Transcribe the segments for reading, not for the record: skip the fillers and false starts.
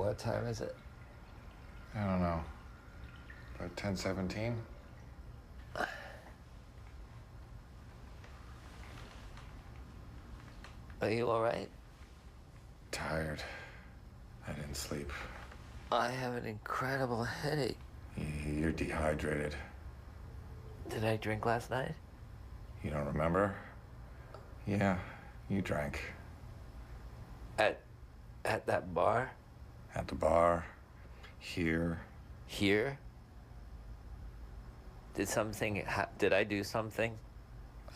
What time is it? I don't know. About 10:17? Are you all right? Tired. I didn't sleep. I have an incredible headache. You're dehydrated. Did I drink last night? You don't remember? Yeah, you drank. At that bar? At the bar. Here. Here? Did I do something?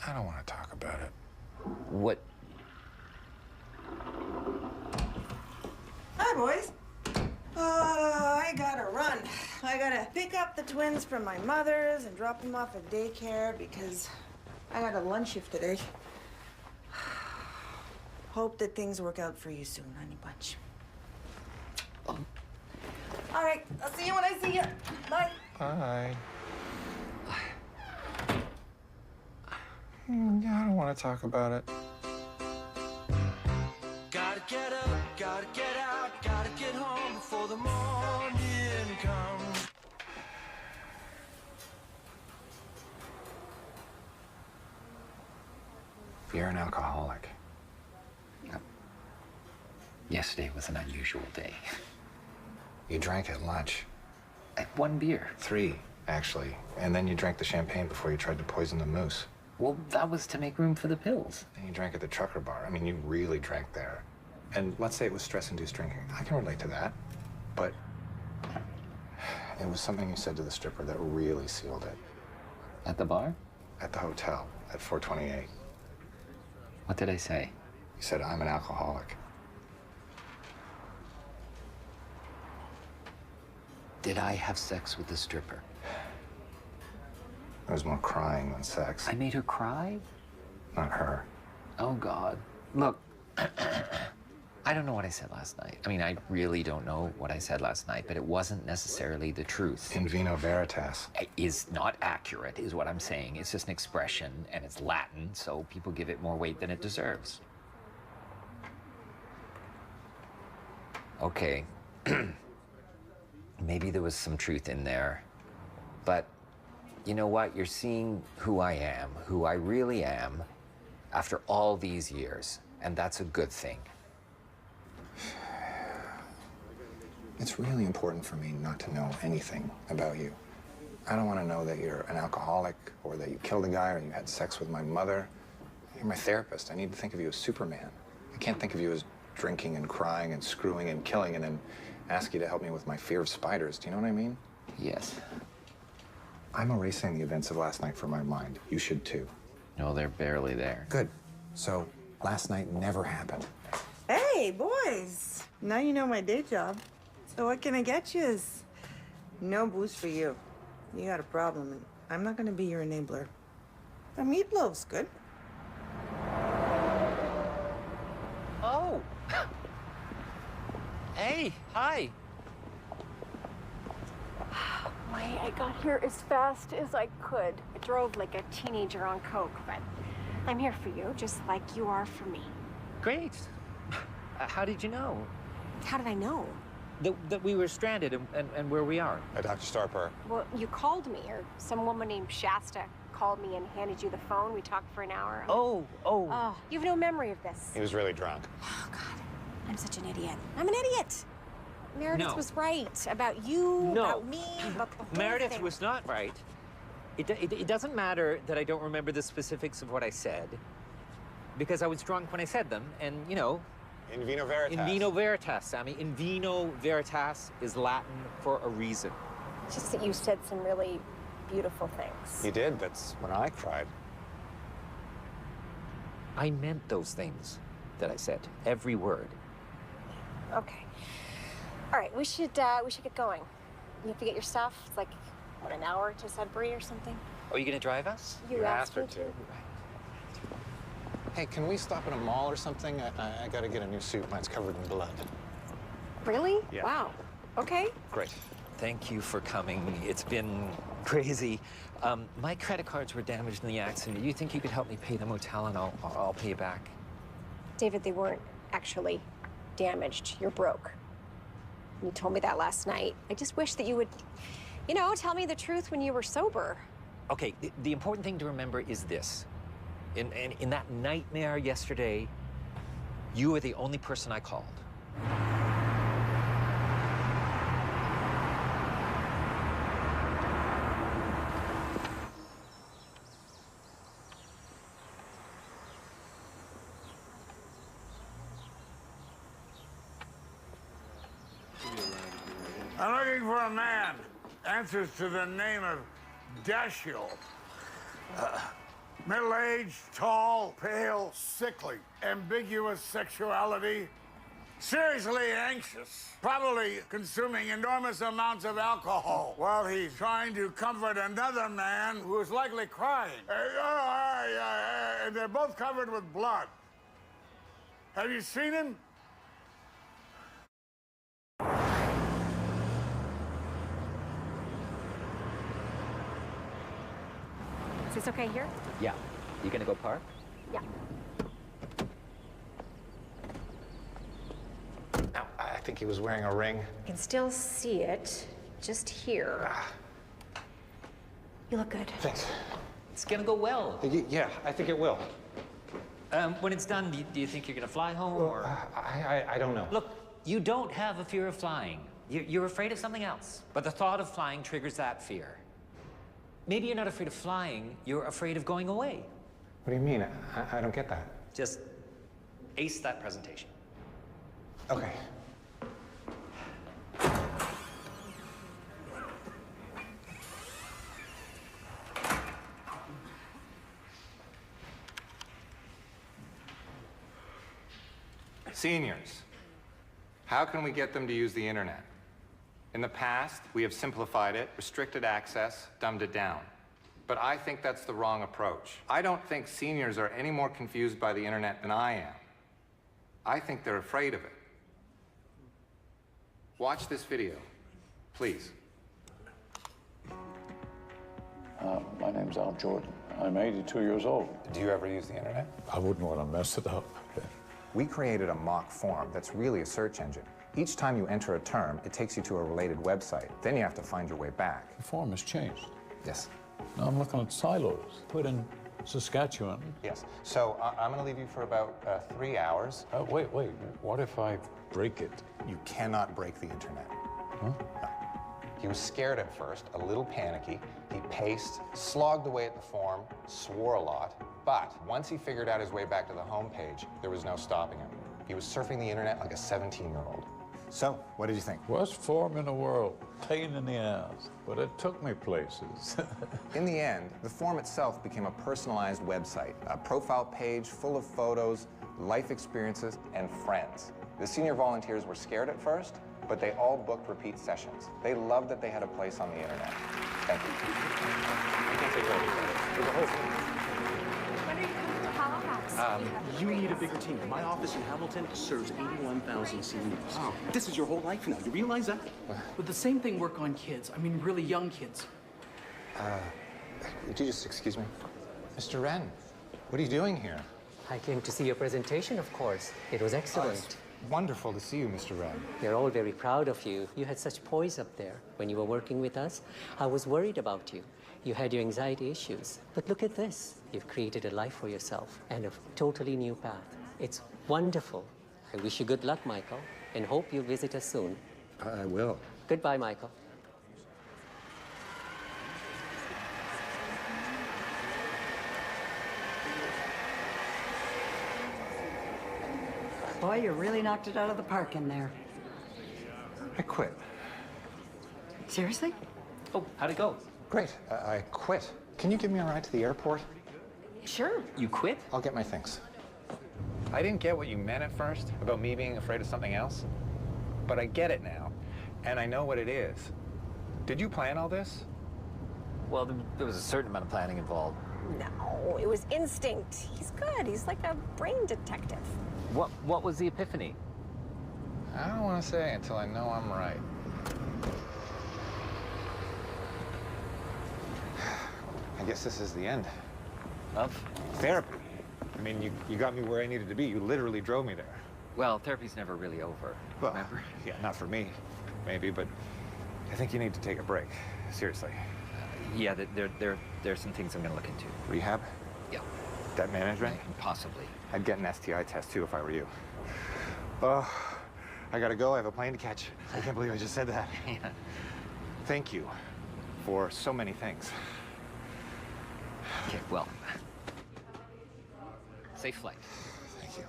I don't want to talk about it. What? Hi, boys. I gotta run. I gotta pick up the twins from my mother's and drop them off at daycare because I got a lunch shift today. Hope that things work out for you soon, honey bunch. All right, I'll see you when I see you. Bye. Bye. Yeah, I don't want to talk about it. Gotta get up, gotta get out, gotta get home before the morning comes. You're an alcoholic. Yesterday was an unusual day. You drank at lunch. I had one beer. 3, actually. And then you drank the champagne before you tried to poison the moose. Well, that was to make room for the pills. And you drank at the trucker bar. I mean, you really drank there. And let's say it was stress-induced drinking. I can relate to that. But it was something you said to the stripper that really sealed it. At the bar? At the hotel at 428. What did I say? You said, I'm an alcoholic. Did I have sex with the stripper? There was more crying than sex. I made her cry? Not her. Oh, God. Look, I don't know what I said last night. I mean, I really don't know what I said last night, but it wasn't necessarily the truth. In vino veritas. It is not accurate, is what I'm saying. It's just an expression, and it's Latin, so people give it more weight than it deserves. Okay. Maybe there was some truth in there, but you know what? You're seeing who I am, who I really am, after all these years, and that's a good thing. It's really important for me not to know anything about you. I don't want to know that you're an alcoholic or that you killed a guy or you had sex with my mother. You're my therapist. I need to think of you as Superman. I can't think of you as drinking and crying and screwing and killing and then ask you to help me with my fear of spiders. Do you know what I mean? Yes. I'm erasing the events of last night from my mind. You should too. No, they're barely there. Good. So last night never happened. Hey, boys. Now you know my day job. So what can I get you is no booze for you. You got a problem, and I'm not gonna be your enabler. The meatloaf's good. Oh! Hey, hi. Why, I got here as fast as I could. I drove like a teenager on coke, but I'm here for you, just like you are for me. Great. How did you know? How did I know? That we were stranded and where we are. Dr. Starper. Well, you called me, or some woman named Shasta called me and handed you the phone. We talked for an hour. Oh. Oh, you have no memory of this. He was really drunk. Oh, God. I'm such an idiot. I'm an idiot. Meredith No. was right about you, No. about me, about the whole Meredith thing. was not right. It doesn't matter that I don't remember the specifics of what I said, because I was drunk when I said them, and, you know... In vino veritas. In vino veritas, Sammy. In vino veritas is Latin for a reason. It's just that you said some really beautiful things. You did. That's when I cried. I meant those things that I said. Every word. Okay. All right, we should get going. You have to get your stuff. It's like, what, an hour to Sudbury or something? Are you going to drive us? You asked me to. Hey, can we stop at a mall or something? I gotta get a new suit. Mine's covered in blood. Really? Yeah. Wow. Okay. Great. Thank you for coming. It's been crazy. My credit cards were damaged in the accident. Do you think you could help me pay the motel and I'll pay you back? David, they weren't actually damaged. You're broke. You told me that last night. I just wish that you would, tell me the truth when you were sober. Okay, the important thing to remember is this. In that nightmare yesterday, you were the only person I called. I'm looking for a man. Answers to the name of Dashiell. Middle-aged, tall, pale, sickly, ambiguous sexuality, seriously anxious, probably consuming enormous amounts of alcohol while he's trying to comfort another man who is likely crying. And they're both covered with blood. Have you seen him? Is this okay here? Yeah. You gonna go park? Yeah. Now, I think he was wearing a ring. I can still see it, just here. You look good. Thanks. It's gonna go well. Yeah, I think it will. When it's done, do you think you're gonna fly home, or? I don't know. Look, you don't have a fear of flying. You're afraid of something else. But the thought of flying triggers that fear. Maybe you're not afraid of flying, you're afraid of going away. What do you mean? I don't get that. Just ace that presentation. Okay. Seniors, how can we get them to use the internet? In the past, we have simplified it, restricted access, dumbed it down. But I think that's the wrong approach. I don't think seniors are any more confused by the internet than I am. I think they're afraid of it. Watch this video, please. My name's Al Jordan. I'm 82 years old. Do you ever use the internet? I wouldn't want to mess it up. We created a mock form that's really a search engine. Each time you enter a term, it takes you to a related website. Then you have to find your way back. The form has changed. Yes. Now I'm looking at silos. Put in Saskatchewan. Yes. So I'm going to leave you for about 3 hours. Wait. What if I break it? You cannot break the internet. Huh? No. He was scared at first, a little panicky. He paced, slogged away at the form, swore a lot. But once he figured out his way back to the home page, there was no stopping him. He was surfing the internet like a 17-year-old. So, what did you think? Worst form in the world. Pain in the ass. But it took me places. In the end, the form itself became a personalized website, a profile page full of photos, life experiences, and friends. The senior volunteers were scared at first, but they all booked repeat sessions. They loved that they had a place on the internet. Thank you. I can't take over. There's a whole thing. When are you coming to Halifax? You need a bigger team. My office in Hamilton serves 81,000 seniors. Oh. This is your whole life now. You realize that? Would the same thing work on kids? I mean, really young kids. Would you just excuse me? Mr. Wren, what are you doing here? I came to see your presentation, of course. It was excellent. It's wonderful to see you, Mr. Wren. We're all very proud of you. You had such poise up there when you were working with us. I was worried about you. You had your anxiety issues. But look at this. You've created a life for yourself and a totally new path. It's wonderful. I wish you good luck, Michael, and hope you visit us soon. I will. Goodbye, Michael. Boy, you really knocked it out of the park in there. I quit. Seriously? Oh, how'd it go? Great. I quit. Can you give me a ride to the airport? Sure. You quit? I'll get my things. I didn't get what you meant at first about me being afraid of something else, but I get it now, and I know what it is. Did you plan all this? Well, there was a certain amount of planning involved. No, it was instinct. He's good. He's like a brain detective. What was the epiphany? I don't want to say until I know I'm right. I guess this is the end. Of? Therapy. I mean, you got me where I needed to be. You literally drove me there. Well, therapy's never really over. Well, remember? yeah, not for me. maybe, but I think you need to take a break. Seriously. Yeah, there's some things I'm gonna look into. Rehab? Yeah. Debt management? Possibly. I'd get an STI test too if I were you. I gotta go. I have a plane to catch. I can't believe I just said that. Yeah. Thank you for so many things. Okay, well, safe flight. Thank you.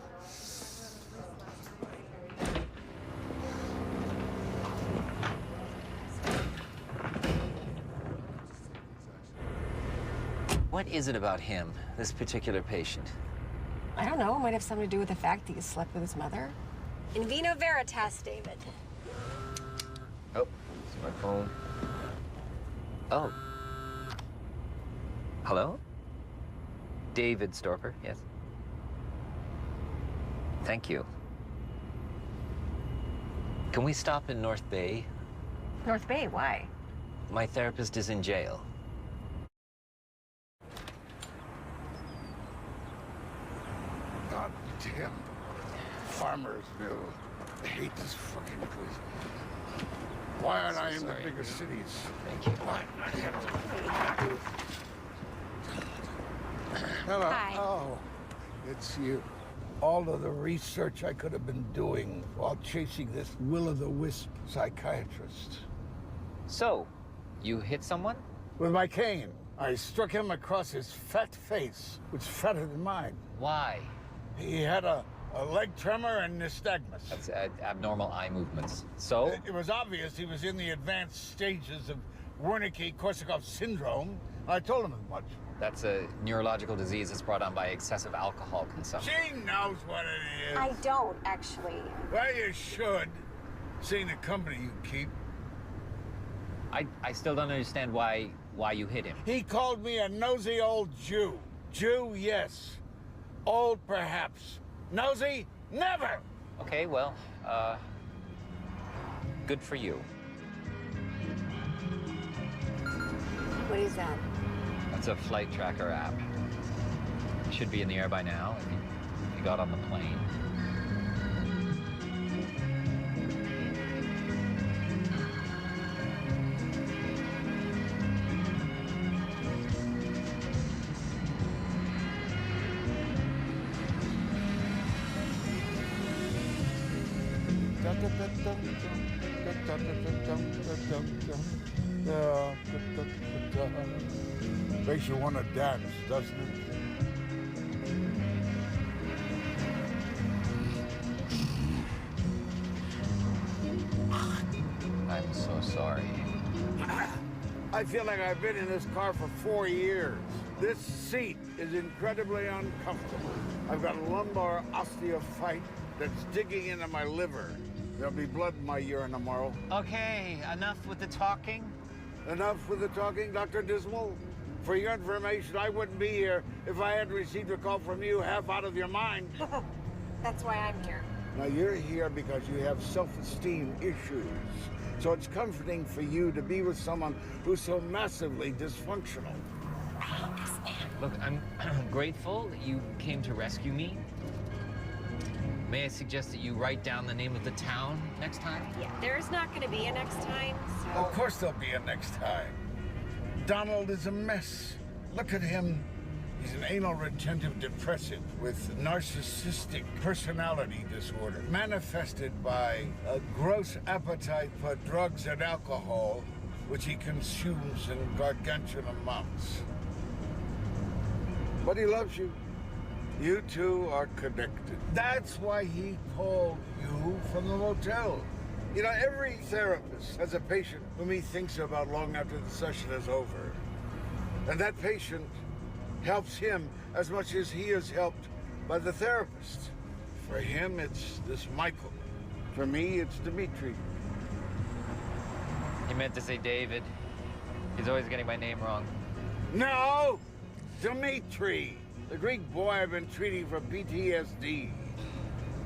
What is it about him, this particular patient? I don't know. It might have something to do with the fact that you slept with his mother. In vino veritas, David. Oh, it's my phone. Oh. Hello? David Storper, yes. Thank you. Can we stop in North Bay? North Bay, why? My therapist is in jail. God damn. Farmersville. I hate this fucking place. Why aren't I in the bigger cities? Thank you. Why? Hello. Hi. Oh, it's you. All of the research I could have been doing while chasing this will-o'-the-wisp psychiatrist. So, you hit someone? With my cane, I struck him across his fat face, which was fatter than mine. Why? He had a leg tremor and nystagmus. That's abnormal eye movements. So? It was obvious he was in the advanced stages of Wernicke-Korsakoff syndrome. I told him as much. That's a neurological disease that's brought on by excessive alcohol consumption. She knows what it is. I don't, actually. Well, you should, seeing the company you keep. I still don't understand why you hit him. He called me a nosy old Jew. Jew, yes. Old, perhaps. Nosy, never! Okay, well, good for you. What is that? That's a flight tracker app. You should be in the air by now if you got on the plane. Makes you want to dance, doesn't it? I'm so sorry. I feel like I've been in this car for 4 years. This seat is incredibly uncomfortable. I've got a lumbar osteophyte that's digging into my liver. There'll be blood in my urine tomorrow. Okay, enough with the talking. Enough with the talking, Dr. Dismal? For your information, I wouldn't be here if I hadn't received a call from you half out of your mind. That's why I'm here. Now, you're here because you have self-esteem issues. So it's comforting for you to be with someone who's so massively dysfunctional. Look, I'm grateful that you came to rescue me. May I suggest that you write down the name of the town next time? Yeah, there's not going to be a next time, so... Of course there'll be a next time. Donald is a mess. Look at him. He's an anal retentive depressive with narcissistic personality disorder, manifested by a gross appetite for drugs and alcohol, which he consumes in gargantuan amounts. But he loves you. You two are connected. That's why he called you from the motel. You know, every therapist has a patient whom he thinks about long after the session is over. And that patient helps him as much as he is helped by the therapist. For him, it's this Michael. For me, it's Dimitri. You meant to say David. He's always getting my name wrong. No! Dimitri! The Greek boy I've been treating for PTSD.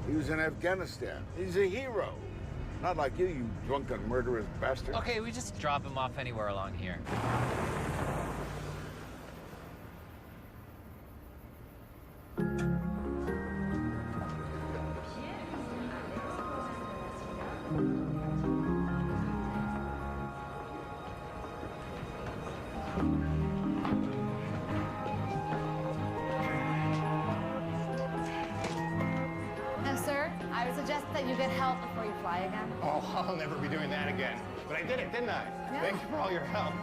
He was in Afghanistan. He's a hero. Not like you, you drunken, murderous bastard. Okay, we just drop him off anywhere along here. suggest that you get help before you fly again? Oh, I'll never be doing that again. But I did it, didn't I? Yeah. Thank you for all your help.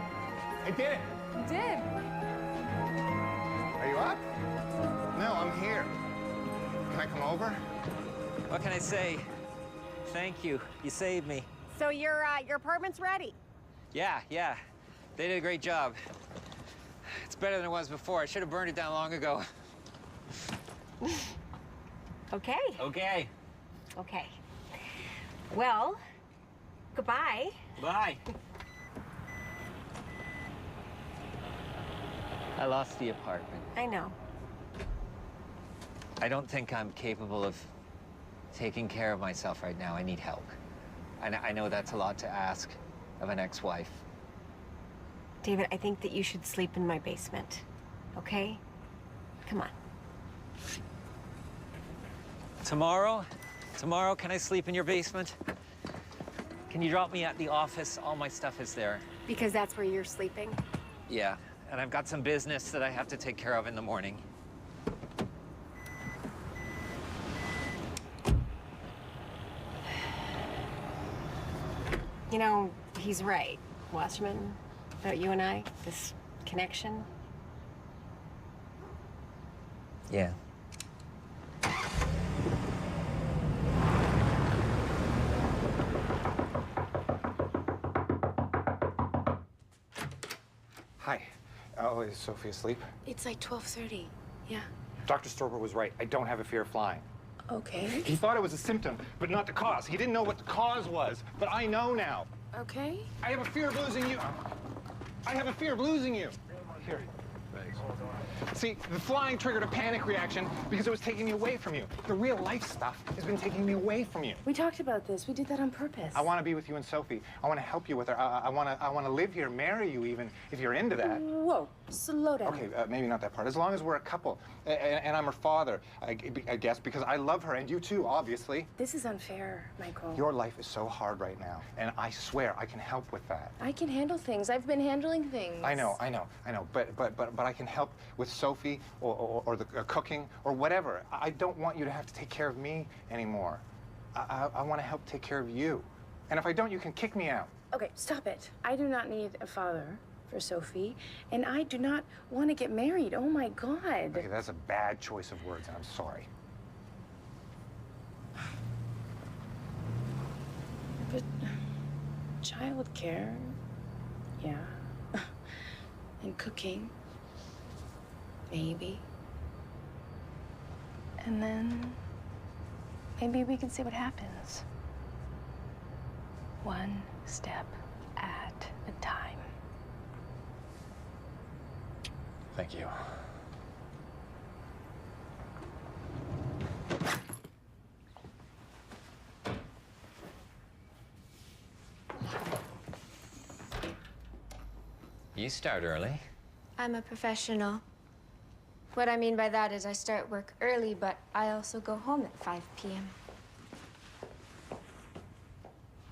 I did it. You did. Are you up? No, I'm here. Can I come over? What can I say? Thank you. You saved me. So your apartment's ready. Yeah. They did a great job. It's better than it was before. I should have burned it down long ago. Okay. Okay. Okay. Well, goodbye. Bye. I lost the apartment. I know. I don't think I'm capable of taking care of myself right now. I need help. I know that's a lot to ask of an ex-wife. David, I think that you should sleep in my basement. Okay? Come on. Tomorrow, can I sleep in your basement? Can you drop me at the office? All my stuff is there. Because that's where you're sleeping. Yeah, and I've got some business that I have to take care of in the morning. You know, he's right, Wasserman, about you and I, this connection. Yeah. Hi. Oh, is Sophie asleep? It's like 12:30. Yeah. Dr. Storber was right. I don't have a fear of flying. Okay. He thought it was a symptom, but not the cause. He didn't know what the cause was, but I know now. Okay. I have a fear of losing you. I have a fear of losing you. Here. See, the flying triggered a panic reaction because it was taking me away from you. The real life stuff has been taking me away from you. We talked about this. We did that on purpose. I want to be with you and Sophie. I want to help you with her. I want to live here, marry you even, if you're into that. Whoa, slow down. Okay, maybe not that part. As long as we're a couple. And I'm her father, I guess, because I love her, and you too, obviously. This is unfair, Michael. Your life is so hard right now, and I swear I can help with that. I can handle things. I've been handling things. I know. But I can help with Sophie or the cooking or whatever. I don't want you to have to take care of me anymore. I want to help take care of you. And if I don't, you can kick me out. Okay, stop it. I do not need a father for Sophie, and I do not want to get married. Oh my God. Okay, that's a bad choice of words, and I'm sorry. But childcare, yeah. And cooking, maybe. And then maybe we can see what happens. One step at a time. Thank you. You start early. I'm a professional. What I mean by that is I start work early, but I also go home at 5 p.m.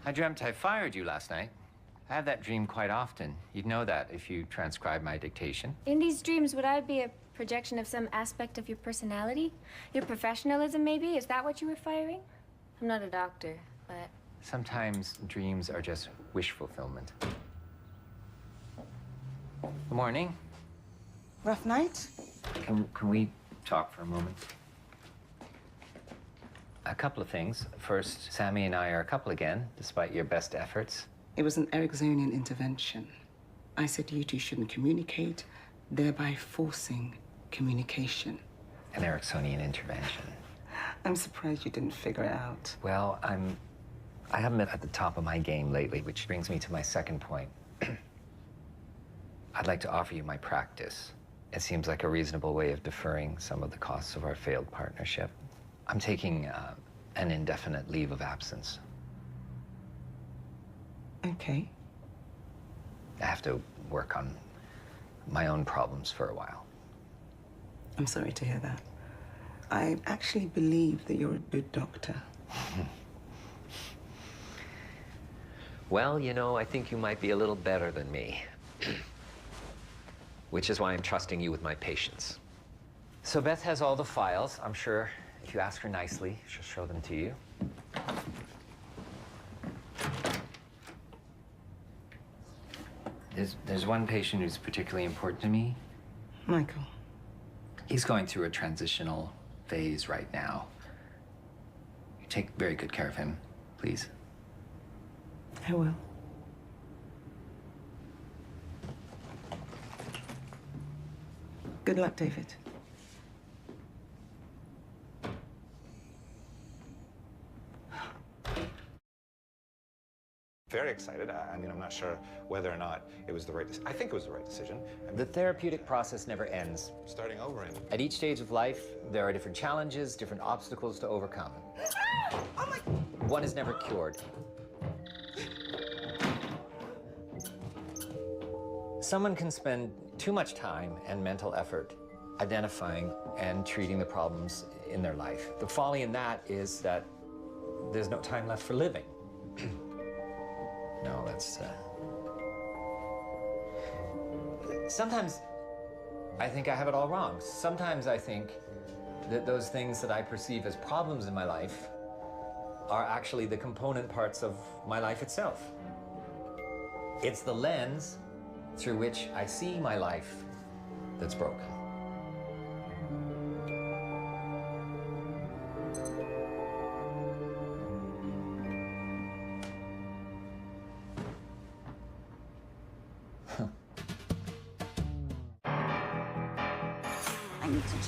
I dreamt I fired you last night. I have that dream quite often. You'd know that if you transcribe my dictation. In these dreams, would I be a projection of some aspect of your personality? Your professionalism, maybe? Is that what you were firing? I'm not a doctor, but... Sometimes dreams are just wish fulfillment. Good morning. Rough night? Can we talk for a moment? A couple of things. First, Sammy and I are a couple again, despite your best efforts. It was an Ericksonian intervention. I said you two shouldn't communicate, thereby forcing communication. An Ericksonian intervention. I'm surprised you didn't figure it out. Well, I haven't been at the top of my game lately, which brings me to my second point. I'd like to offer you my practice. It seems like a reasonable way of deferring some of the costs of our failed partnership. I'm taking an indefinite leave of absence. Okay. I have to work on my own problems for a while. I'm sorry to hear that. I actually believe that you're a good doctor. Well, you know, I think you might be a little better than me. Which is why I'm trusting you with my patients. So Beth has all the files. I'm sure if you ask her nicely, she'll show them to you. There's one patient who's particularly important to me. Michael. He's going through a transitional phase right now. You take very good care of him, please. I will. Good luck, David. Very excited. I mean, I'm not sure whether or not it was the right decision. I think it was the right decision. The therapeutic process never ends. Starting over in. At each stage of life, there are different challenges, different obstacles to overcome. One is never cured. Someone can spend too much time and mental effort identifying and treating the problems in their life. The folly in that is that there's no time left for living. No, that's... Sometimes I think I have it all wrong. Sometimes I think that those things that I perceive as problems in my life are actually the component parts of my life itself. It's the lens through which I see my life that's broken. I need to check.